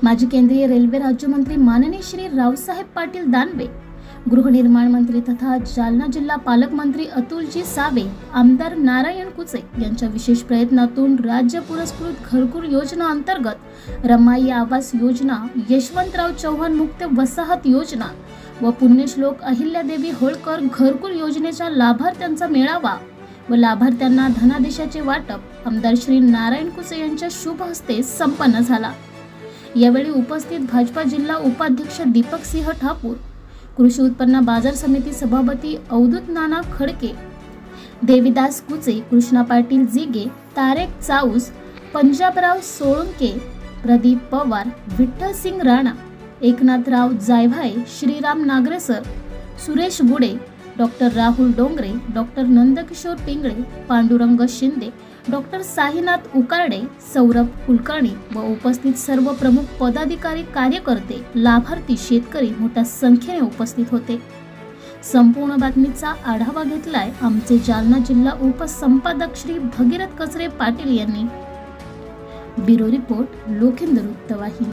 माजी केंद्रीय रेल्वे राज्यमंत्री माननीय श्री रावसाहेब पाटील दानवे, गृहनिर्माण मंत्री तथा जालना जिल्हा पालकमंत्री अतुलजी सावे, आमदार नारायण कुचे यांच्या विशेष प्रयत्नातून राज्य पुरस्कृत घरकुल योजना अंतर्गत रमाई आवास योजना, यशवंतराव चव्हाण मुक्त वसाहत योजना व पुण्यश्लोक अहिल्यादेवी होळकर घरकुल योजनेच्या लाभार्थ्यांचा मेळावा व लाभार्थ्यांना धनादेशाचे वाटप आमदार श्री नारायण कुचे यांच्या शुभ हस्ते संपन्न झाला। यावेळी उपस्थित भाजपा जिल्हा उपाध्यक्ष दीपक सिंह ठाकूर, कृषी उत्पन्न बाजार समिती सभापती अवधूत नाना खडके, देवीदास कुचे, कृष्णा पाटील जिगे, तारेक Chaus, Panjabrao Solanke, Pradeep Pawar, Vitthal Singh Rana, Eknathrao Jaybhai, Shriram Nagresar, Suresh Gude, doctor Rahul Dongre, doctor Nandkishor Pingle, Pandurang Shinde, doctor Sainath Ukarde, Saurabh Kulkarni व उपस्थित सर्व प्रमुख पदाधिकारी, कार्यकर्ते, लाभार्थी, शेतकरी मोठ्या संख्येने उपस्थित होते। संपूर्ण बातमीचा आढावा घेतलाय आमचे जालना जिल्हा उपसंपादक श्री भगीरथ कचरे पाटील यांनी। ब्युरो रिपोर्ट, लोखंद वृत्तवाहिनी।